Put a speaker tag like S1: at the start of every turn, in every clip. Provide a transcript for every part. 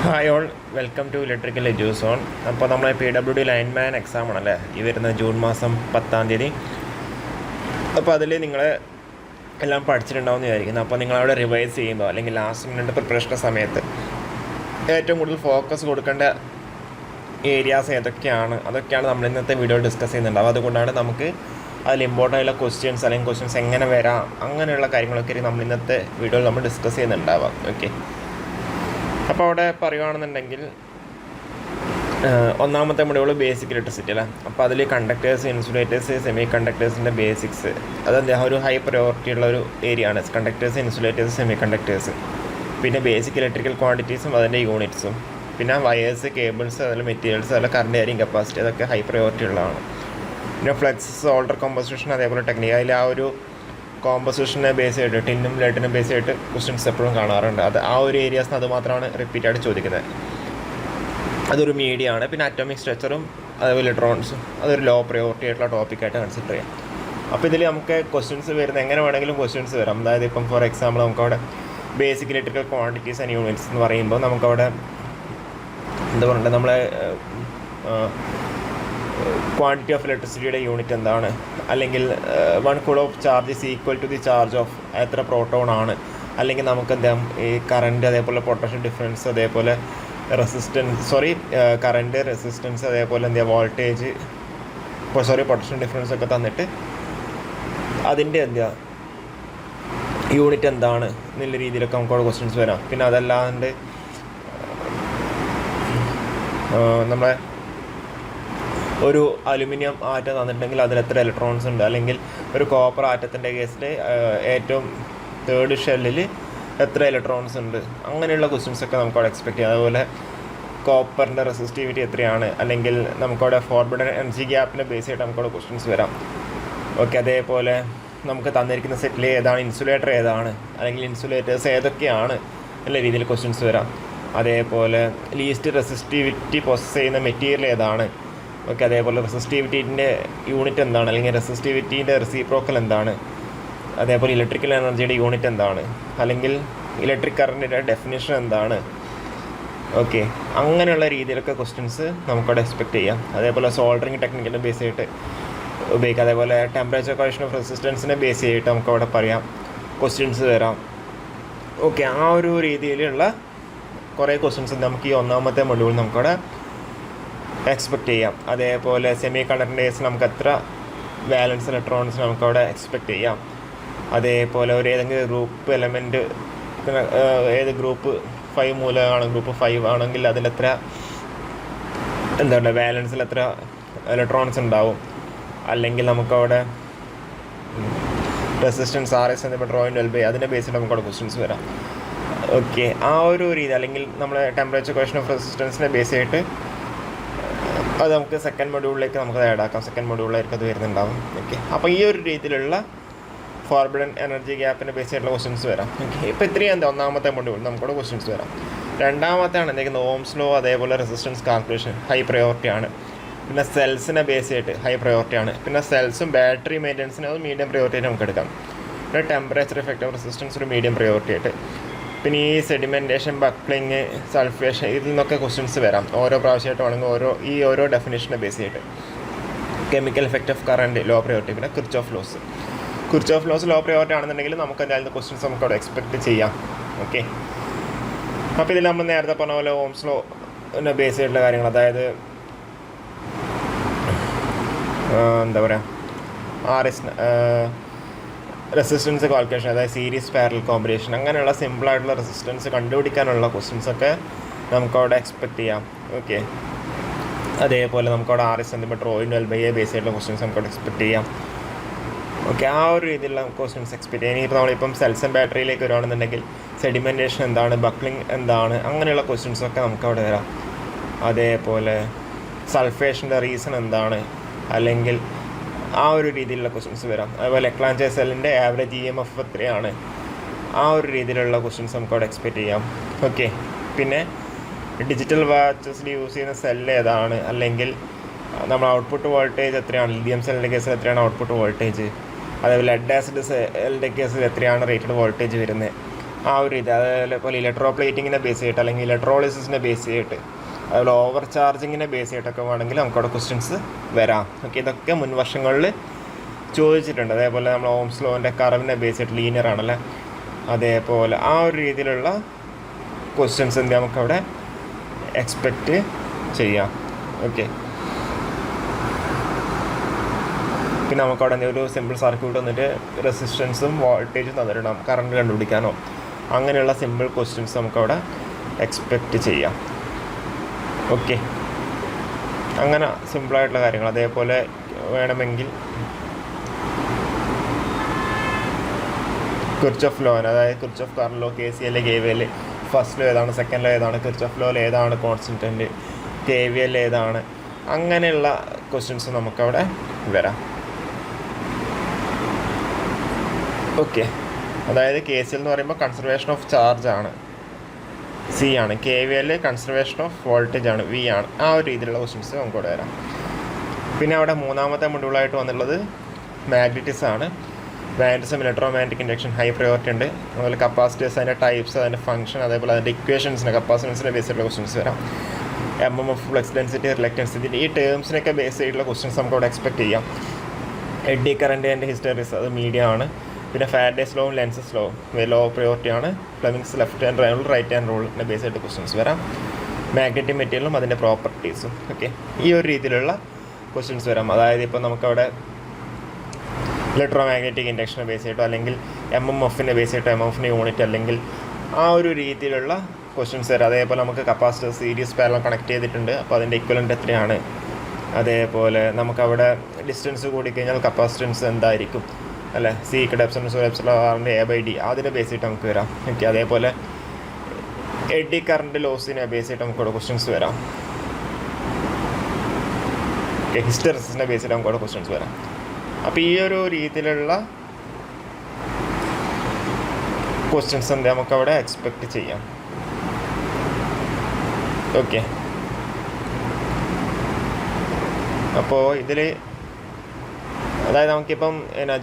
S1: Hi all, welcome to electrical Eduzone. അപ്പോൾ നമ്മൾ PWD lineman എക്സാമാണല്ലേ ഈ വരുന്ന ജൂൺ മാസം 10-ാം തീയതി. അപ്പോൾ അതിൽ നിങ്ങൾ എല്ലാം പഠിച്ചിട്ടുണ്ടാവുമെന്ന് വിചാരിക്കുന്നു. അപ്പോൾ നിങ്ങളവിടെ റിവൈസ് ചെയ്യുമ്പോൾ അല്ലെങ്കിൽ ലാസ്റ്റ് മിനിറ്റ് പ്രിപ്പറേഷൻ സമയത്ത് ഏറ്റവും കൂടുതൽ ഫോക്കസ് കൊടുക്കേണ്ട ഏരിയാസ് അതൊക്കെയാണ് നമ്മൾ ഇന്നത്തെ വീഡിയോ ഡിസ്കസ് ചെയ്യുന്നുണ്ടാവും. അതുകൊണ്ടാണ് നമുക്ക് അതിൽ ഇമ്പോർട്ടൻ്റ് ആയിട്ടുള്ള ക്വസ്റ്റ്യൻസ് അല്ലെങ്കിൽ ക്വസ്റ്റ്യൻസ് എങ്ങനെ വരാം അങ്ങനെയുള്ള കാര്യങ്ങളൊക്കെ നമ്മൾ ഇന്നത്തെ വീഡിയോയിൽ നമ്മൾ ഡിസ്കസ് ചെയ്യുന്നുണ്ടാവാം. ഓക്കെ, അപ്പോൾ അവിടെ പറയുകയാണെന്നുണ്ടെങ്കിൽ ഒന്നാമത്തെ മൊഡ്യൂൾ ബേസിക് ഇലക്ട്രിസിറ്റി അല്ലേ. അപ്പോൾ അതിൽ കണ്ടക്ടേഴ്സ്, ഇൻസുലേറ്റേഴ്സ്, സെമി കണ്ടക്ടേഴ്സിൻ്റെ ബേസിക്സ് അത് ഒരു ഹൈ പ്രയോറിറ്റി ഉള്ള ഒരു ഏരിയ ആണ്. കണ്ടക്ടേഴ്സ്, ഇൻസുലേറ്റേഴ്സ്, സെമി കണ്ടക്ടേഴ്സ്, പിന്നെ ബേസിക് ഇലക്ട്രിക്കൽ ക്വാണ്ടിറ്റീസും അതിൻ്റെ യൂണിറ്റ്സും, പിന്നെ വയേഴ്സ്, കേബിൾസ്, അതിൽ മെറ്റീരിയൽസ്, അതിൽ കറണ്ട് ക്യാരിങ് കപ്പാസിറ്റി, അതൊക്കെ ഹൈ പ്രയോറിറ്റി ഉള്ളതാണ്. പിന്നെ ഫ്ലക്സ്, സോൾഡർ കോമ്പോസിഷൻ, അതേപോലെ ടെക്നിക്, അതിൽ ആ ഒരു കോമ്പോസിഷനെ ബേസ് ചെയ്തിട്ട് ടിന്നും ലെഡിനും ബേസ് ചെയ്തിട്ട് ക്വസ്റ്റ്യൻസ് എപ്പോഴും കാണാറുണ്ട്. ആ ഒരു ഏരിയാസിന് അത് മാത്രമാണ് റിപ്പീറ്റ് ആയിട്ട് ചോദിക്കുന്നത്. അതൊരു മീഡിയ ആണ്. പിന്നെ അറ്റോമിക് സ്ട്രക്ചറും അതേപോലെ ഇലക്ട്രോൺസും അതൊരു ലോ പ്രയോറിറ്റി ആയിട്ടുള്ള ടോപ്പിക്കായിട്ട് കൺസിഡർ ചെയ്യാം. അപ്പോൾ ഇതിൽ നമുക്ക് ക്വസ്റ്റ്യൻസ് വരുന്നത് എങ്ങനെ വേണമെങ്കിലും ക്വസ്റ്റ്യൻസ് വരാം. അതായത് ഇപ്പം ഫോർ എക്സാമ്പിൾ നമുക്കവിടെ basic electrical quantities and units എന്ന് പറയുമ്പോൾ നമുക്കവിടെ എന്താ പറയുക, നമ്മളെ ക്വാണ്ടിറ്റി ഓഫ് ഇലക്ട്രിസിറ്റിയുടെ യൂണിറ്റ് എന്താണ്, അല്ലെങ്കിൽ 1 coulomb of charge is equal to the charge of എത്ര പ്രോട്ടോൺ ആണ്, അല്ലെങ്കിൽ നമുക്ക് എന്താ ഈ കറണ്ട്, അതേപോലെ പൊട്ടൻഷ്യൽ ഡിഫറൻസ്, അതേപോലെ കറണ്ട്, റെസിസ്റ്റൻസ്, അതേപോലെ എന്താ വോൾട്ടേജ്, പൊട്ടൻഷ്യൽ ഡിഫറൻസ് ഒക്കെ തന്നിട്ട് അതിൻ്റെ എന്താ യൂണിറ്റ് എന്താണ് എന്നുള്ള രീതിയിലൊക്കെ നമുക്ക് ക്വസ്റ്റ്യൻസ് വരാം. പിന്നെ അതല്ലാണ്ട് നമ്മളെ ഒരു അലുമിനിയം ആറ്റം തന്നിട്ടുണ്ടെങ്കിൽ അതിൽ എത്ര ഇലക്ട്രോൺസ് ഉണ്ട്, അല്ലെങ്കിൽ ഒരു കോപ്പർ ആറ്റത്തിൻ്റെ കേസിൽ ഏറ്റവും തേർഡ് ഷെല്ലിൽ എത്ര ഇലക്ട്രോൺസ് ഉണ്ട്, അങ്ങനെയുള്ള ക്വസ്റ്റ്യൻസൊക്കെ നമുക്കവിടെ എക്സ്പെക്ട് ചെയ്യാം. അതുപോലെ കോപ്പറിൻ്റെ റെസിസ്റ്റിവിറ്റി എത്രയാണ്, അല്ലെങ്കിൽ നമുക്കവിടെ ഫോർബിഡൻ എനർജി ഗ്യാപ്പിനെ ബേസ് ചെയ്തിട്ട് നമുക്കവിടെ ക്വസ്റ്റ്യൻസ് വരാം. ഓക്കെ, അതേപോലെ നമുക്ക് തന്നിരിക്കുന്ന സെറ്റിൽ ഏതാണ് ഇൻസുലേറ്റർ ഏതാണ്, അല്ലെങ്കിൽ ഇൻസുലേറ്റേഴ്സ് ഏതൊക്കെയാണ് എന്നുള്ള രീതിയിൽ ക്വസ്റ്റ്യൻസ് വരാം. അതേപോലെ ലീസ്റ്റ് റെസിസ്റ്റിവിറ്റി പൊസസ് ചെയ്യുന്ന മെറ്റീരിയൽ ഏതാണ്. ഓക്കെ, അതേപോലെ റെസിസ്റ്റിവിറ്റീൻ്റെ യൂണിറ്റ് എന്താണ്, അല്ലെങ്കിൽ റെസിസ്റ്റിവിറ്റീൻ്റെ റെസിപ്രോക്കൽ എന്താണ്, അതേപോലെ ഇലക്ട്രിക്കൽ എനർജിയുടെ യൂണിറ്റ് എന്താണ്, അല്ലെങ്കിൽ ഇലക്ട്രിക് കറണ്ടിൻ്റെ ഡെഫിനിഷൻ എന്താണ്. ഓക്കെ, അങ്ങനെയുള്ള രീതിയിലൊക്കെ ക്വസ്റ്റ്യൻസ് നമുക്കവിടെ എക്സ്പെക്ട് ചെയ്യാം. അതേപോലെ സോൾഡറിങ് ടെക്നിക്കിനെ ബേസ് ചെയ്തിട്ട് ഉപയോഗിക്കാം. അതേപോലെ ടെമ്പറേച്ചർ കോഷൻ ഓഫ് റെസിസ്റ്റൻസിനെ ബേസ് ചെയ്തിട്ട് നമുക്കവിടെ പറയാം ക്വസ്റ്റ്യൻസ് വരാം. ഓക്കെ, ആ ഒരു രീതിയിലുള്ള കുറേ ക്വസ്റ്റ്യൻസ് നമുക്ക് ഈ ഒന്നാമത്തെ മൊഡ്യൂൾ നമുക്കവിടെ എക്സ്പെക്റ്റ് ചെയ്യാം. അതേപോലെ സെമി കണ്ടക്ടറിൻ്റെ കേസിൽ നമുക്ക് എത്ര വാലൻസ് ഇലക്ട്രോൺസ് നമുക്കവിടെ എക്സ്പെക്റ്റ് ചെയ്യാം. അതേപോലെ ഏതെങ്കിലും ഗ്രൂപ്പ് എലമെൻറ്റ്, ഏത് ഗ്രൂപ്പ് 5 മൂലമാണ്, ഗ്രൂപ്പ് 5 ആണെങ്കിൽ അതിലെത്ര എന്താ പറയുക വാലൻസിൽ എത്ര ഇലക്ട്രോൺസ് ഉണ്ടാവും, അല്ലെങ്കിൽ നമുക്കവിടെ റെസിസ്റ്റൻസ് RS എന്നിവ ഡ്രോയിൻ വെൽബൈ അതിനെ ബേസിൽ നമുക്കവിടെ ക്വസ്റ്റ്യൻസ് വരാം. ഓക്കെ, ആ ഒരു രീതി, അല്ലെങ്കിൽ നമ്മളെ ടെമ്പറേച്ചർ ക്വസ്റ്റൻ ഓഫ് റെസിസ്റ്റൻസിനെ ബേസ് ചെയ്തിട്ട് അത് നമുക്ക് സെക്കൻഡ് മൊഡ്യൂളിലേക്ക് നമുക്ക് ആഡ് ആക്കാം. സെക്കൻഡ് മൊഡ്യൂളിലേക്ക് അത് വരുന്നുണ്ടാവും. ഓക്കെ, അപ്പോൾ ഈ ഒരു രീതിയിലുള്ള ഫോർബിഡൻ എനർജി ഗ്യാപ്പിനെ ബേസ് ചെയ്തിട്ടുള്ള ക്വസ്റ്റ്യൻസ് വരാം. ഓക്കെ, ഇപ്പോൾ ഇത്രയും ഒന്നാമത്തെ മൊഡ്യൂൾ നമുക്കിവിടെ ക്വസ്റ്റ്യൻസ് വരാം. രണ്ടാമത്തെയാണ് എന്തെങ്കിലും ഓംസ് ലോ, അതേപോലെ റെസിസ്റ്റൻസ് കാൽക്കുലേഷൻ ഹൈ പ്രയോറിറ്റി ആണ്. പിന്നെ സെൽസിനെ ബേസ് ചെയ്തിട്ട് ഹൈ പ്രയോറിറ്റി ആണ്. പിന്നെ സെൽസും ബാറ്ററി മെയിൻ്റനൻസിന് അത് മീഡിയം പ്രയോറിറ്റി ആയിട്ട് നമുക്ക് എടുക്കാം. പിന്നെ ടെമ്പറേച്ചർ ഇഫക്റ്റ് ഓഫ് റെസിസ്റ്റൻസ് ഒരു മീഡിയം പ്രയോറിറ്റി ആയിട്ട്. പിന്നെ ഈ സെഡിമെൻറ്റേഷൻ, ബക്ലിങ്, സൾഫേഷൻ, ഇതിൽ നിന്നൊക്കെ ക്വസ്റ്റ്യൻസ് വരാം. ഓരോ പ്രാവശ്യമായിട്ട് വേണമെങ്കിൽ ഓരോ ഡെഫിനേഷനെ ബേസ് ചെയ്തിട്ട്. Chemical effect of current law priority. പിന്നെ കിർച്ചോഫ് ലോസ് ലോ പ്രയോറിറ്റി ആണെന്നുണ്ടെങ്കിൽ നമുക്ക് എന്തായാലും ക്വസ്റ്റ്യൻസ് നമുക്ക് അവിടെ എക്സ്പെക്റ്റ് ചെയ്യാം. ഓക്കെ, അപ്പോൾ ഇതിൽ നമ്മൾ നേരത്തെ പറഞ്ഞ പോലെ ഓംസ് ലോ ബേസ് ചെയ്തിട്ടുള്ള കാര്യങ്ങൾ, അതായത് എന്താ പറയുക RS റെസിസ്റ്റൻസ് കാൽക്കുലേഷൻ, അതായത് സീരീസ് പാരലൽ കോമ്പിനേഷൻ, അങ്ങനെയുള്ള സിമ്പിളായിട്ടുള്ള റെസിസ്റ്റൻസ് കണ്ടുപിടിക്കാനുള്ള ക്വസ്റ്റ്യൻസൊക്കെ നമുക്കവിടെ എക്സ്പെക്റ്റ് ചെയ്യാം. ഓക്കെ, അതേപോലെ നമുക്കവിടെ RS എന്നിവ ഡ്രോയിൻ വെൽബൈയെ ബേസ് ചെയ്തിട്ടുള്ള ക്വസ്റ്റ്യൻസ് നമുക്കവിടെ എക്സ്പെക്റ്റ് ചെയ്യാം. ഓക്കെ, ആ ഒരു രീതിയിലുള്ള ക്വസ്റ്റ്യൻസ് എക്സ്പെക്റ്റ് ചെയ്യാം. ഇനിയിപ്പോൾ നമ്മളിപ്പം സെൽസ് ആൻഡ് ബാറ്ററിയിലേക്ക് വരുവാണെന്നുണ്ടെങ്കിൽ സെഡിമെൻറ്റേഷൻ എന്താണ്, ബക്ലിംഗ് എന്താണ്, അങ്ങനെയുള്ള ക്വസ്റ്റ്യൻസൊക്കെ നമുക്കവിടെ വരാം. അതേപോലെ സൾഫേഷൻ്റെ റീസൺ എന്താണ്, അല്ലെങ്കിൽ ആ ഒരു രീതിയിലുള്ള ക്വസ്റ്റ്യൻസ് വരാം. അതുപോലെ ലെക്ലാഞ്ചെ സെല്ലിൻ്റെ ആവറേജ് EMF എത്രയാണ്, ആ ഒരു രീതിയിലുള്ള ക്വസ്റ്റ്യൻസ് നമുക്ക് അവിടെ എക്സ്പെക്റ്റ് ചെയ്യാം. ഓക്കെ, പിന്നെ ഡിജിറ്റൽ വാച്ചസിൽ യൂസ് ചെയ്യുന്ന സെല്ല് ഏതാണ്, അല്ലെങ്കിൽ നമ്മൾ ഔട്ട്പുട്ട് വോൾട്ടേജ് എത്രയാണ്, ലിഥിയം സെല്ലിൻ്റെ കേസിൽ എത്രയാണ് ഔട്ട്പുട്ട് വോൾട്ടേജ്, അതേപോലെ ലെഡ് ആസിഡ് സെല്ലിൻ്റെ കേസിൽ എത്രയാണ് റേറ്റഡ് വോൾട്ടേജ് വരുന്നത്, ആ ഒരു ഇത്. അതേപോലെ ഇലക്ട്രോ പ്ലേറ്റിങ്ങിനെ ബേസ് ചെയ്തിട്ട് അല്ലെങ്കിൽ ഇലക്ട്രോളിസിസിനെ ബേസ് ചെയ്തിട്ട് അതുപോലെ ഓവർ ചാർജിങ്ങിനെ ബേസ് ചെയ്തിട്ടൊക്കെ വേണമെങ്കിൽ നമുക്കവിടെ ക്വസ്റ്റ്യൻസ് വരാം. ഓക്കെ, ഇതൊക്കെ മുൻ വർഷങ്ങളിൽ ചോദിച്ചിട്ടുണ്ട്. അതേപോലെ നമ്മൾ ഓംസ് ലോൻ്റെ കർവിനെ ബേസ് ചെയ്തിട്ട് ലീനിയർ ആണല്ലേ, അതേപോലെ ആ ഒരു രീതിയിലുള്ള ക്വസ്റ്റ്യൻസ് എന്ത് നമുക്കവിടെ എക്സ്പെക്റ്റ് ചെയ്യാം. ഓക്കെ, പിന്നെ നമുക്കവിടെ ഒരു സിമ്പിൾ സർക്യൂട്ട് വന്നിട്ട് റെസിസ്റ്റൻസും വോൾട്ടേജും തന്നിട്ടുണ്ടാകും, കറണ്ട് കണ്ടുപിടിക്കാനോ അങ്ങനെയുള്ള സിമ്പിൾ ക്വസ്റ്റ്യൻസ് നമുക്കവിടെ എക്സ്പെക്റ്റ് ചെയ്യാം. ഓക്കെ, അങ്ങനെ സിമ്പിളായിട്ടുള്ള കാര്യങ്ങൾ. അതേപോലെ വേണമെങ്കിൽ കിർച്ചോഫ് ലോ, അതായത് Kirchhoff current law, KCL, KVL, first law ഏതാണ്, സെക്കൻഡ് ലോ ഏതാണ്, കിർച്ചോഫ് ലോയിൽ ഏതാണ് കോൺസ്റ്റൻറ്റ്, KVL ഏതാണ്, അങ്ങനെയുള്ള ക്വസ്റ്റ്യൻസ് നമുക്കവിടെ വരാം. ഓക്കെ, അതായത് KCL എന്ന് പറയുമ്പോൾ കൺസർവേഷൻ ഓഫ് ചാർജ് ആണ്, C ആണ്. KVL കൺസർവേഷൻ ഓഫ് വോൾട്ടേജ് ആണ്, V ആണ്. ആ ഒരു രീതിയിലുള്ള ക്വസ്റ്റ്യൻസ് നമുക്കിവിടെ വരാം. പിന്നെ അവിടെ മൂന്നാമത്തെ മൊഡ്യൂളായിട്ട് വന്നുള്ളത് മാഗ്നറ്റിക്സ് ആണ്. Magnetism, electromagnetic induction, high priority ഉണ്ട്. അതുപോലെ കപ്പാസിറ്റേഴ്സ്, അതിൻ്റെ ടൈപ്സ്, അതിൻ്റെ ഫംഗ്ഷൻ, അതേപോലെ അതിൻ്റെ ഇക്വേഷൻസിനെ, കപ്പാസിറ്റൻസിനെ ബേസ് ചെയ്തിട്ടുള്ള ക്വസ്റ്റ്യൻസ് വരാം. MMF, ഫ്ലക്സ് ഡെൻസിറ്റി, റിലക്റ്റൻസ്, ഇതിൻ്റെ ഈ ടേംസിനൊക്കെ ബേസ് ചെയ്തിട്ടുള്ള ക്വസ്റ്റ്യൻസ് നമുക്കവിടെ എക്സ്പെക്ട് ചെയ്യാം. എഡ്ഡി കറണ്ട് ആൻഡ് ഹിസ്റ്ററീസ്, അത് മീഡിയം ആണ്. പിന്നെ ഫാരഡേസ് ലോവും ലെൻസസ് ലോവും ലോ ഓഫ് പ്രയോറിറ്റി ആണ്. Fleming's left hand rule, right hand റൂളിനെ ബേസ് ചെയ്തിട്ട് ക്വസ്റ്റ്യൻസ് വരാം. മാഗ്നറ്റിക് മെറ്റീരിയലും അതിൻ്റെ പ്രോപ്പർട്ടീസും. ഓക്കെ, ഈ ഒരു രീതിയിലുള്ള ക്വസ്റ്റ്യൻസ് വരാം. അതായത് ഇപ്പോൾ നമുക്കവിടെ ഇലക്ട്രോ മാഗ്നറ്റിക് ഇൻഡക്ഷനെ ബേസ് ചെയ്തിട്ടോ അല്ലെങ്കിൽ MMFനെ ബേസ് ചെയ്തിട്ടോ MMFൻ്റെ യൂണിറ്റ് അല്ലെങ്കിൽ ആ ഒരു രീതിയിലുള്ള ക്വസ്റ്റ്യൻസ് വരാം. അതേപോലെ നമുക്ക് കപ്പാസിറ്റർ സീരീസ് പാരലൽ കണക്ട് ചെയ്തിട്ടുണ്ട്, അപ്പോൾ അതിൻ്റെ ഇക്വലൻ്റ് എത്രയാണ്. അതേപോലെ നമുക്കവിടെ ഡിസ്റ്റൻസ് കൂടിക്കഴിഞ്ഞാൽ കപ്പാസിറ്റൻസ് എന്തായിരിക്കും അല്ലേ, സീക്കഡ് എപ്സിലോൺ A/D അതിനെ ബേസ് ചെയ്തിട്ട് നമുക്ക് വരാം. ഓക്കെ, അതേപോലെ എഡ്ഡി കറണ്ട് ലോസിനെ ബേസ് ചെയ്തിട്ട് നമുക്കിവിടെ ക്വസ്റ്റ്യൻസ് വരാം. ഓക്കെ, ഹിസ്റ്ററിസിനെ ബേസ് ചെയ്തിട്ട് നമുക്കിവിടെ ക്വസ്റ്റ്യൻസ് വരാം. അപ്പോൾ ഈ ഒരു രീതിയിലുള്ള ക്വസ്റ്റ്യൻസ് എന്താ നമുക്കവിടെ എക്സ്പെക്റ്റ് ചെയ്യാം. ഓക്കെ, അപ്പോൾ ഇതിൽ അതായത് നമുക്കിപ്പം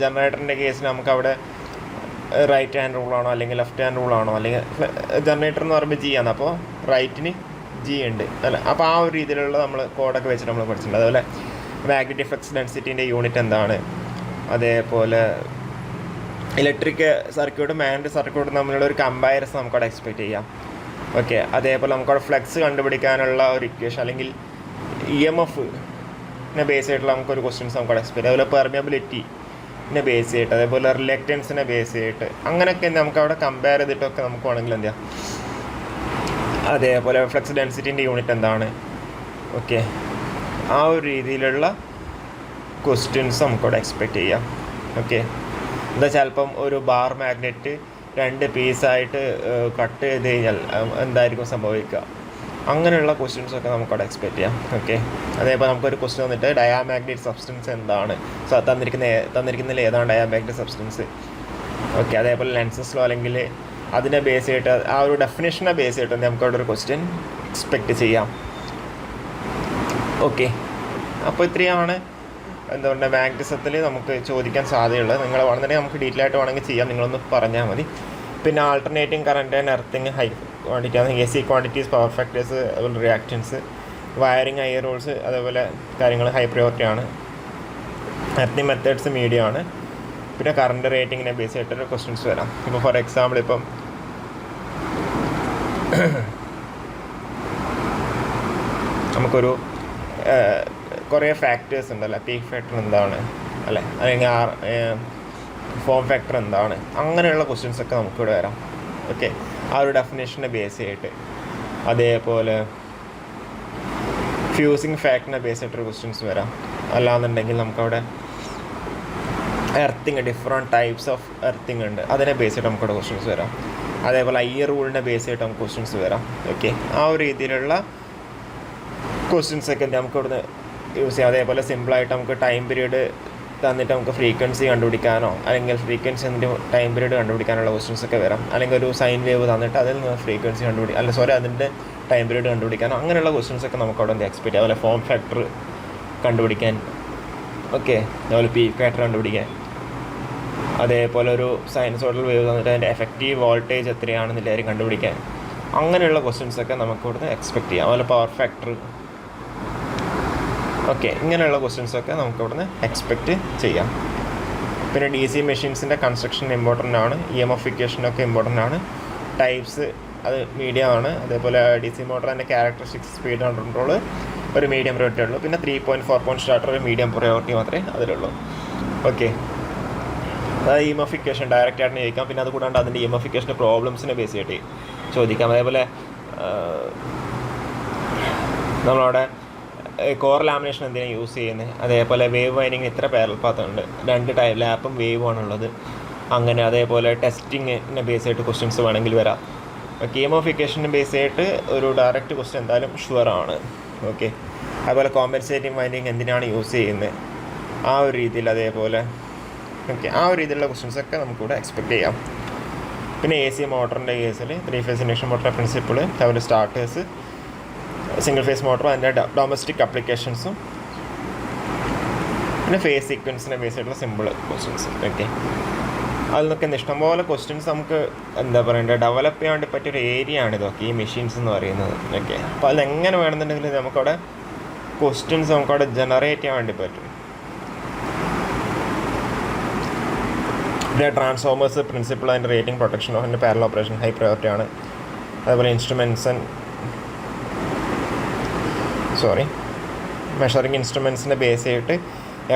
S1: ജനറേറ്ററിൻ്റെ കേസിൽ നമുക്കവിടെ റൈറ്റ് ഹാൻഡ് റൂളാണോ അല്ലെങ്കിൽ ലെഫ്റ്റ് ഹാൻഡ് റൂളാണോ, അല്ലെങ്കിൽ ജനറേറ്റർ എന്ന് പറയുമ്പോൾ G ആണ്, അപ്പോൾ റൈറ്റിന് G ഉണ്ട് അല്ല. അപ്പോൾ ആ ഒരു രീതിയിലുള്ള നമ്മൾ കോഡൊക്കെ വെച്ചിട്ട് നമ്മൾ പഠിച്ചിട്ടുണ്ട്. അതുപോലെ മാഗ്നറ്റിക് ഫ്ലക്സ് ഡെൻസിറ്റീൻ്റെ യൂണിറ്റ് എന്താണ്, അതേപോലെ ഇലക്ട്രിക് സർക്യൂട്ടും മാഗ്നറ്റിക് സർക്യൂട്ടും തമ്മിലുള്ള ഒരു കമ്പാരിസൺ നമുക്കവിടെ എക്സ്പെക്റ്റ് ചെയ്യാം. ഓക്കെ, അതേപോലെ നമുക്കവിടെ ഫ്ലക്സ് കണ്ടുപിടിക്കാനുള്ള ഒരു ഇക്വേഷൻ അല്ലെങ്കിൽ EMFനെ ബേസ് ചെയ്തിട്ടുള്ള നമുക്കൊരു ക്വസ്റ്റ്യൻസ് നമുക്കവിടെ എക്സ്പെക്റ്റ് ചെയ്യാം. അതുപോലെ പെർമിയബിലിറ്റിനെ ബേസ് ചെയ്തിട്ട്, അതേപോലെ റിലക്റ്റൻസിനെ ബേസ് ചെയ്തിട്ട് അങ്ങനെയൊക്കെ നമുക്കവിടെ കമ്പയർ ചെയ്തിട്ടൊക്കെ നമുക്ക് വേണമെങ്കിൽ എന്ത് ചെയ്യാം. അതേപോലെ ഫ്ലക്സ് ഡെൻസിറ്റീൻ്റെ യൂണിറ്റ് എന്താണ്. ഓക്കെ, ആ ഒരു രീതിയിലുള്ള ക്വസ്റ്റ്യൻസ് നമുക്കവിടെ എക്സ്പെക്റ്റ് ചെയ്യാം. ഓക്കെ, എന്താ ചിലപ്പം ഒരു ബാർ മാഗ്നറ്റ് 2 പീസായിട്ട് കട്ട് ചെയ്ത് കഴിഞ്ഞാൽ എന്തായിരിക്കും സംഭവിക്കുക, അങ്ങനെയുള്ള ക്വസ്റ്റ്യൻസൊക്കെ നമുക്കവിടെ എക്സ്പെക്റ്റ് ചെയ്യാം. ഓക്കെ, അതേപോലെ നമുക്കൊരു ക്വസ്റ്റ്യൻ വന്നിട്ട് ഡയാമാഗ്നറ്റിക് സബ്സ്റ്റൻസ് എന്താണ്, തന്നിരിക്കുന്നതിൽ ഏതാണ് ഡയാമാഗ്നറ്റിക് സബ്സ്റ്റൻസ്. ഓക്കെ, അതേപോലെ ലെൻസസ് ലോ അല്ലെങ്കിൽ അതിനെ ബേസ് ചെയ്തിട്ട് ആ ഒരു ഡെഫിനേഷനെ ബേസ് ചെയ്തിട്ട് നമുക്കവിടെ ഒരു ക്വസ്റ്റ്യൻ എക്സ്പെക്റ്റ് ചെയ്യാം. ഓക്കെ, അപ്പോൾ ഇത്രയാണ് എന്താ പറയുക മാഗ്നറ്റിസത്തിൽ നമുക്ക് ചോദിക്കാൻ സാധ്യതയുള്ളത്. നിങ്ങൾ വേണമെന്നുണ്ടെങ്കിൽ നമുക്ക് ഡീറ്റെയിൽ ആയിട്ട് വേണമെങ്കിൽ ചെയ്യാം, നിങ്ങളൊന്ന് പറഞ്ഞാൽ മതി. പിന്നെ alternating current and earthing high quantity ആണ്, AC ക്വാണ്ടിറ്റീസ്, പവർ ഫാക്ടേഴ്സ്, അതുപോലെ റിയാക്റ്റൻസ്, വയറിങ്, ഐ റൂൾസ്, അതേപോലെ കാര്യങ്ങൾ ഹൈ പ്രയോറിറ്റി ആണ്. എർത്തിങ് മെത്തേഡ്സ് മീഡിയം ആണ്. പിന്നെ കറണ്ട് റേറ്റിങ്ങിനെ ബേസ് ചെയ്തിട്ടൊരു ക്വസ്റ്റ്യൻസ് വരാം. ഇപ്പോൾ ഫോർ എക്സാമ്പിൾ ഇപ്പം നമുക്കൊരു കുറേ ഫാക്ടേഴ്സ് ഉണ്ടല്ലോ, പീക്ക് ഫാക്ടർ എന്താണ് അല്ലേ, അല്ലെങ്കിൽ ഫോം ഫാക്ടർ എന്താണ്, അങ്ങനെയുള്ള ക്വസ്റ്റ്യൻസൊക്കെ നമുക്കിവിടെ വരാം. ഓക്കെ, ആ ഒരു ഡെഫിനേഷനെ ബേസ് ചെയ്തിട്ട്, അതേപോലെ ഫ്യൂസിങ് ഫാക്ടറിനെ ബേസ് ചെയ്തിട്ടൊരു ക്വസ്റ്റ്യൻസ് വരാം. അല്ലാന്നുണ്ടെങ്കിൽ നമുക്കവിടെ earthing, different types of earthing ഉണ്ട്, അതിനെ ബേസ് ചെയ്തിട്ട് നമുക്കിവിടെ ക്വസ്റ്റ്യൻസ് വരാം. അതേപോലെ ഐ റൂളിനെ ബേസ് ചെയ്തിട്ട് നമുക്ക് ക്വസ്റ്റ്യൻസ് വരാം. ഓക്കെ, ആ ഒരു രീതിയിലുള്ള ക്വസ്റ്റ്യൻസൊക്കെ നമുക്ക് ഇവിടുന്ന് യൂസ് ചെയ്യാം. അതേപോലെ സിമ്പിളായിട്ട് നമുക്ക് ടൈം പീരീഡ് തന്നിട്ട് നമുക്ക് ഫ്രീക്വൻസി കണ്ടുപിടിക്കാനോ അല്ലെങ്കിൽ ഫ്രീക്വൻസി എന്നിട്ട് ടൈം പീരീഡ് കണ്ടുപിടിക്കാനുള്ള ക്വസ്റ്റ്യൻസൊക്കെ വരാം. അല്ലെങ്കിൽ ഒരു സൈൻ വേവ് തന്നിട്ട് അതിൽ നിന്ന് ഫ്രീക്വൻസി അതിൻ്റെ ടൈം പീരീഡ് കണ്ടുപിടിക്കാനോ അങ്ങനെയുള്ള ക്വസ്റ്റ്യൻസൊക്കെ നമുക്ക് അവിടെ നിന്ന് എക്സ്പെക്റ്റ് ചെയ്യാം. അതുപോലെ ഫോം ഫാക്ടർ കണ്ടുപിടിക്കാൻ, ഓക്കെ, അതുപോലെ പീക്ക് ഫാക്ടർ കണ്ടുപിടിക്കാൻ അതേപോലെ ഒരു സൈനസോയ്ഡൽ വേവ് തന്നിട്ട് അതിൻ്റെ എഫക്റ്റീവ് വോൾട്ടേജ് എത്രയാണെന്ന് കാര്യം കണ്ടുപിടിക്കാൻ, അങ്ങനെയുള്ള ക്വസ്റ്റ്യൻസൊക്കെ നമുക്ക് ഇവിടുന്ന് എക്സ്പെക്റ്റ് ചെയ്യാം. അതുപോലെ പവർ ഫാക്ടർ, ഓക്കെ, ഇങ്ങനെയുള്ള ക്വസ്റ്റ്യൻസൊക്കെ നമുക്ക് ഇവിടുന്ന് എക്സ്പെക്റ്റ് ചെയ്യാം. പിന്നെ DC മെഷീൻസിൻ്റെ കൺസ്ട്രക്ഷൻ ഇമ്പോർട്ടൻ്റ് ആണ്, EMFിക്കേഷനൊക്കെ ഇമ്പോർട്ടൻ്റ് ആണ്. ടൈപ്സ് അത് മീഡിയം ആണ്. അതേപോലെ DC മോട്ടറിൻ്റെ ക്യാരക്ടറിസ്റ്റിക്സ്, സ്പീഡ് കൺട്രോൾ ഒരു മീഡിയം പ്രയോറിറ്റി ഉള്ളൂ. പിന്നെ 3.4 പോയിൻറ്റ് സ്റ്റാർട്ടർ ഒരു മീഡിയം പ്രയോറിറ്റി മാത്രമേ അതിലുള്ളൂ. ഓക്കെ, അതായത് EMFിക്കേഷൻ ഡയറക്റ്റ് ആയിട്ട് ചോദിക്കാം. പിന്നെ അത് കൂടാണ്ട് അതിൻ്റെ EMFിക്കേഷൻ്റെ പ്രോബ്ലംസിനെ ബേസ് ചെയ്തിട്ട് ചോദിക്കാം. അതേപോലെ നമ്മളവിടെ കോർ ലാമിനേഷൻ എന്തിനാണ് യൂസ് ചെയ്യുന്നത്, അതേപോലെ വേവ് വൈൻഡിങ് ഇത്ര പാരലൽ പാത്ത് ഉണ്ട്, 2 ടൈപ്പ് ലാപ്പും വേവും ആണുള്ളത്, അങ്ങനെ. അതേപോലെ ടെസ്റ്റിങ്ങിനെ ബേസ് ചെയ്തിട്ട് ക്വസ്റ്റ്യൻസ് വേണമെങ്കിൽ വരാം. EMFിക്കേഷനെ ബേസ് ചെയ്തിട്ട് ഒരു ഡയറക്റ്റ് ക്വസ്റ്റ്യൻ എന്തായാലും ഷുവർ ആണ്. ഓക്കെ, അതുപോലെ കോമ്പൻസേറ്റിംഗ് വൈൻഡിങ് എന്തിനാണ് യൂസ് ചെയ്യുന്നത്, ആ ഒരു രീതിയിൽ. അതേപോലെ ഓക്കെ, ആ ഒരു രീതിയിലുള്ള ക്വസ്റ്റ്യൻസൊക്കെ നമുക്കിവിടെ എക്സ്പെക്റ്റ് ചെയ്യാം. പിന്നെ AC മോട്ടറിൻ്റെ കേസിൽ 3 ഫേസ് ഇൻഡക്ഷൻ മോട്ടറിൻ്റെ പ്രിൻസിപ്പിൾ, അതുപോലെ സ്റ്റാർട്ടേഴ്സ്, സിംഗിൾ ഫേസ് മോട്ടറും അതിൻ്റെ ഡൊമസ്റ്റിക് അപ്ലിക്കേഷൻസും, പിന്നെ ഫേസ് സീക്വൻസിനെ ബേസ് ചെയ്തിട്ടുള്ള സിമ്പിൾ ക്വസ്റ്റ്യൻസ്. ഓക്കെ, അതിൽ നിന്നൊക്കെ ഇഷ്ടംപോലെ ക്വസ്റ്റ്യൻസ് നമുക്ക് എന്താ പറയേണ്ടത് ഡെവലപ്പ് ചെയ്യാൻ വേണ്ടി പറ്റിയൊരു ഏരിയ ആണ് ഇതൊക്കെ, ഈ മെഷീൻസ് എന്ന് പറയുന്നത്. ഓക്കെ, അപ്പോൾ അതിലെങ്ങനെ വേണമെന്നുണ്ടെങ്കിൽ നമുക്കവിടെ ക്വസ്റ്റ്യൻസ് നമുക്കവിടെ ജനറേറ്റ് ചെയ്യാൻ വേണ്ടി പറ്റും. പിന്നെ ട്രാൻസ്ഫോമേഴ്സ് പ്രിൻസിപ്പിൾ, അതിൻ്റെ റേറ്റിംഗ്, പ്രൊട്ടക്ഷൻ ഓഫ് അതിൻ്റെ പാരലൽ ഓപ്പറേഷൻ ഹൈ പ്രയോറിറ്റി ആണ്. അതേപോലെ മെഷറിങ് ഇൻസ്ട്രുമെൻസിനെ ബേസ് ചെയ്തിട്ട്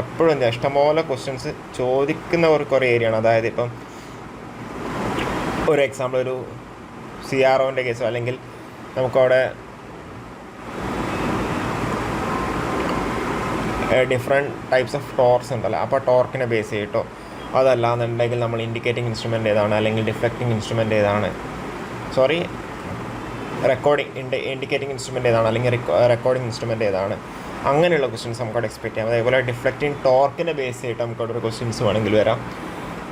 S1: എപ്പോഴും ഇഷ്ടംപോലെ ക്വസ്റ്റ്യൻസ് ചോദിക്കുന്ന കുറേ ഏരിയ ആണ്. അതായത് ഇപ്പം ഒരു എക്സാമ്പിൾ, ഒരു CROൻ്റെ കേസോ, അല്ലെങ്കിൽ നമുക്കവിടെ ഡിഫറെൻറ്റ് ടൈപ്സ് ഓഫ് ടോർക്സ് ഉണ്ടല്ലോ, അപ്പോൾ ടോർക്കിനെ ബേസ് ചെയ്തിട്ടോ, അതല്ലാന്നുണ്ടെങ്കിൽ നമ്മൾ ഇൻഡിക്കേറ്റിംഗ് ഇൻസ്ട്രുമെൻ്റ് ഏതാണ്, അല്ലെങ്കിൽ ഡിഫ്ലക്റ്റിംഗ് ഇൻസ്ട്രുമെൻ്റ് ഏതാണ്, ഇൻഡിക്കേറ്റിംഗ് ഇൻസ്ട്രുമെൻ്റ് ഏതാണ്, അല്ലെങ്കിൽ റെക്കോർഡിംഗ് ഇൻസ്ട്രുമെൻ്റ് ഏതാണ്, അങ്ങനെയുള്ള ക്വസ്റ്റ്യൻസ് നമുക്കവിടെ എക്സ്പെക്റ്റ് ചെയ്യാം. അതേപോലെ ഡിഫ്ലക്റ്റിംഗ് ടോർക്കിനെ ബേസ് ചെയ്തിട്ട് നമുക്കവിടെ ഒരു ക്വസ്റ്റ്യൻസ് വേണമെങ്കിൽ വരാം.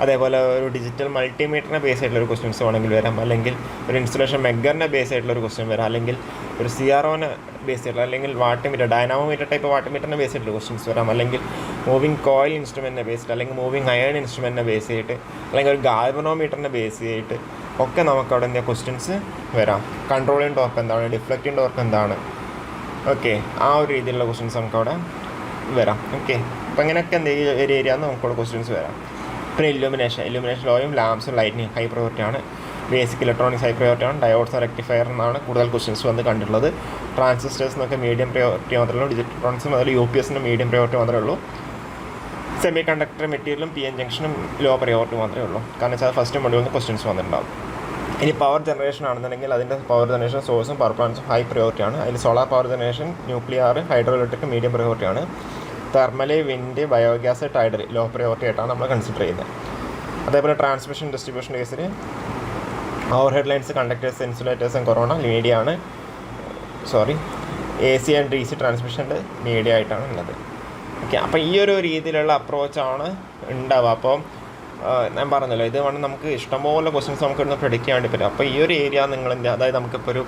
S1: അതേപോലെ ഒരു ഡിജിറ്റൽ മൾട്ടിമീറ്ററിനെ ബേസ് ആയിട്ടുള്ളൊരു ക്വസ്റ്റ്യൻസ് വേണമെങ്കിൽ വരാം, അല്ലെങ്കിൽ ഒരു ഇൻസുലേഷൻ മെഗറിനെ ബേസ് ആയിട്ടുള്ളൊരു ക്വസ്റ്റ്യൻ വരാം, അല്ലെങ്കിൽ ഒരു CROനെ ബേസ് ചെയ്തിട്ടുള്ള, അല്ലെങ്കിൽ വാട്ട്മീറ്റർ, ഡൈനാമോമീറ്റർ ടൈപ്പ് വാട്ട്മീറ്ററിനെ ബേസ് ചെയ്തിട്ടുള്ള ക്വസ്റ്റ്യൻസ് വരാം, അല്ലെങ്കിൽ മൂവിങ് കോയിൽ ഇൻസ്ട്രുമെൻറ്റിനെ ബേസ് ചെയ്തിട്ട്, അല്ലെങ്കിൽ മൂവിങ് അയൺ ഇൻസ്ട്രുമെൻറ്റിനെ ബേസ് ചെയ്തിട്ട്, അല്ലെങ്കിൽ ഒരു ഗാൽവനോമീറ്ററിനെ ബേസ് ചെയ്തിട്ട് ഒക്കെ നമുക്കവിടെ എന്താ ക്വസ്റ്റ്യൻസ് വരാം. കൺട്രോളിങ് ടോർക്ക് എന്താണ്, ഡിഫ്ലക്റ്റിംഗ് ടോർക്ക് എന്താണ്, ഓക്കെ, ആ ഒരു രീതിയിലുള്ള ക്വസ്റ്റ്യൻസ് നമുക്കവിടെ വരാം. ഓക്കെ, അപ്പോൾ അങ്ങനെയൊക്കെ എന്തെങ്കിലും ഒരു ഏരിയ നമുക്കവിടെ ക്വസ്റ്റ്യൻസ് വരാം. പിന്നെ ഇല്ലുമിനേഷൻ ലോയും ലാംപ്സും ലൈറ്റിങ് ഹൈ പ്രയോറിറ്റി ആണ്. ബേസിക് ഇലക്ട്രോണിക്സ് ഹൈ പ്രയോറിറ്റി ആണ്. ഡയോഡ്സ് റെക്ടിഫയർ എന്നാണ് കൂടുതൽ ക്വസ്റ്റ്യൻസ് വന്ന് കണ്ടിട്ടുള്ളത്. ട്രാൻസിസ്റ്റേഴ്സിനൊക്കെ മീഡിയം പ്രയോറിറ്റി മാത്രമേ ഉള്ളൂ. ഡിജിറ്റൽ ഇലക്ട്രോണിക്സും അതിൽ UPSൻ്റെ മീഡിയം പ്രയോറിറ്റി മാത്രമേ ഉള്ളൂ. സെമി കണ്ടക്ടർ മെറ്റീരിയലും PN ജംഗ്ഷനും ലോ പ്രയോറിറ്റി മാത്രമേ ഉള്ളൂ. കാരണം വെച്ചാൽ ഫസ്റ്റ് മൊഡ്യൂളിൽ നിന്ന് ക്വസ്റ്റ്യൻസ് വന്നിട്ടുണ്ടാകും. ഇനി പവർ ജനറേഷൻ ആണെന്നുണ്ടെങ്കിൽ അതിൻ്റെ പവർ ജനറേഷൻ സോഴ്സും പവർ പ്ലാന്റ്സും ഹൈ പ്രയോറിറ്റി ആണ്. അതിൽ solar power generation, nuclear, hydro electric medium priority ആണ്. Thermal, wind, biogas, tidal low priority ആയിട്ടാണ് നമ്മൾ കൺസിഡർ ചെയ്യുന്നത്. അതേപോലെ ട്രാൻസ്മിഷൻ ഡിസ്ട്രിബ്യൂഷൻ കേസിൽ overhead lines, conductors, insulators and corona media ആണ്. AC ആൻഡ് DC ട്രാൻസ്മിഷൻ്റെ മീഡിയ ആയിട്ടാണ് ഉള്ളത്. ഓക്കെ, അപ്പോൾ ഈ ഒരു രീതിയിലുള്ള അപ്രോച്ചാണ് ഉണ്ടാവുക. അപ്പോൾ ഞാൻ പറഞ്ഞല്ലോ, ഇത് വേണം നമുക്ക് ഇഷ്ടംപോലെ ക്വസ്റ്റ്യൻസ് നമുക്ക് ഇവിടുന്ന് പ്രെഡിക്റ്റ് ചെയ്യാൻ വേണ്ടി പറ്റും. അപ്പോൾ ഈ ഒരു ഏരിയ നിങ്ങൾ അതായത് നമുക്കിപ്പോൾ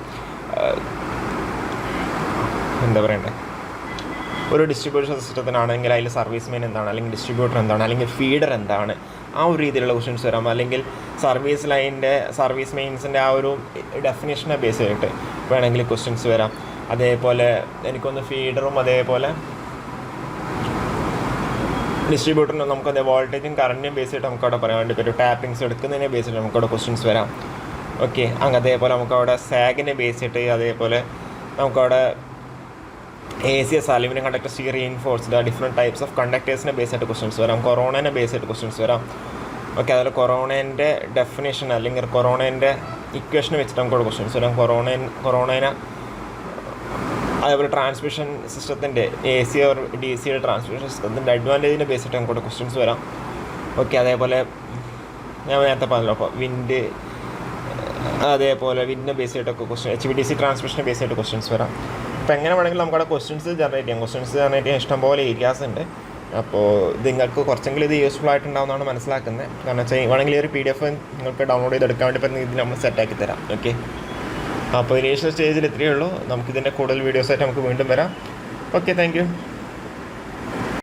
S1: ഒരു ഡിസ്ട്രിബ്യൂഷൻ സിസ്റ്റത്തിനാണെങ്കിൽ അതിൽ സർവീസ് മെയിൻ എന്താണ്, അല്ലെങ്കിൽ ഡിസ്ട്രിബ്യൂട്ടർ എന്താണ്, അല്ലെങ്കിൽ ഫീഡർ എന്താണ്, ആ ഒരു രീതിയിലുള്ള ക്വസ്റ്റ്യൻസ് വരാം. അല്ലെങ്കിൽ സർവീസ് ലൈനിൻ്റെ സർവീസ് മെയിൻസിൻ്റെ ആ ഒരു ഡെഫിനേഷനെ ബേസ് ചെയ്തിട്ട് വേണമെങ്കിൽ ക്വസ്റ്റ്യൻസ് വരാം. അതേപോലെ എനിക്കൊന്ന് ഫീഡറും അതേപോലെ ഡിസ്ട്രിബ്യൂട്ടറിന് നമുക്കത് വോൾട്ടേജും കറണ്ടിനും ബേസ് ചെയ്തിട്ട് നമുക്കവിടെ പറയാൻ വേണ്ടി പറ്റും. ടാപ്പിങ്സ് എടുക്കുന്നതിനെ ബേസ് ചെയ്തിട്ട് നമുക്കവിടെ ക്വസ്റ്റ്യൻസ് വരാം. ഓക്കെ, അതേപോലെ നമുക്കവിടെ സാഗിനെ ബേസ് ചെയ്തിട്ട്, അതേപോലെ നമുക്കവിടെ ACS aluminium conductor steel reinforced different types of കണ്ടക്ടേഴ്സിനെ ബേസ് ആയിട്ട് ക്വസ്റ്റ്യൻസ് വരാം. കൊറോണേനെ ബേസ് ചെയ്തിട്ട് ക്വസ്റ്റ്യൻസ് വരാം. ഓക്കെ, അതുപോലെ കൊറോണേൻ്റെ ഡെഫിനേഷൻ അല്ലെങ്കിൽ കൊറോണേൻ്റെ ഇക്വേഷൻ വെച്ചിട്ട് നമുക്കവിടെ ക്വസ്റ്റ്യൻസ് വരാം. കൊറോണേനെ അതേപോലെ ട്രാൻസ്മിഷൻ സിസ്റ്റത്തിൻ്റെ AC ഓർ DC ട്രാൻസ്മിഷൻ സിസ്റ്റത്തിൻ്റെ അഡ്വാൻറ്റേജിനെ ബേസ് ചെയ്തിട്ട് നമുക്കവിടെ ക്വസ്റ്റ്യൻസ് വരാം. ഓക്കെ, അതേപോലെ ഞാൻ നേരത്തെ പറഞ്ഞല്ലോ, അപ്പോൾ വിൻഡ്, അതേപോലെ വിൻഡിനെ ബേസ് ചെയ്തിട്ടൊക്കെ ക്വസ്റ്റ്യൻ, HVDC ട്രാൻസ്മിഷനെ ബേസ് ചെയ്തിട്ട് ക്വസ്റ്റ്യൻസ് വരാം. അപ്പോൾ എങ്ങനെ വേണമെങ്കിലും നമുക്കവിടെ ക്വസ്റ്റ്യൻസ് ജനറേറ്റ് ചെയ്യാം. ക്വസ്റ്റ്യൻസ് ജനറേറ്റ് ചെയ്യാൻ ഇഷ്ടംപോലെ ഏരിയാസ് ഉണ്ട്. അപ്പോൾ നിങ്ങൾക്ക് കുറച്ചെങ്കിലും ഇത് യൂസ്ഫുൾ ആയിട്ടുണ്ടാവുന്നതാണ് മനസ്സിലാക്കുന്നത്. കാരണം വെച്ചാൽ വേണമെങ്കിൽ ഈ ഒരു PDF നിങ്ങൾക്ക് ഡൗൺലോഡ് ചെയ്തെടുക്കാൻ വേണ്ടി പറ്റുന്ന രീതിയിൽ നമ്മൾ സെറ്റാക്കി തരാം. ഓക്കെ, അപ്പോൾ ഇനീഷ്യൽ സ്റ്റേജിൽ ഇത്രയേ ഉള്ളൂ. നമുക്കിതിൻ്റെ കൂടുതൽ വീഡിയോസായിട്ട് നമുക്ക് വീണ്ടും വരാം. Okay, thank you.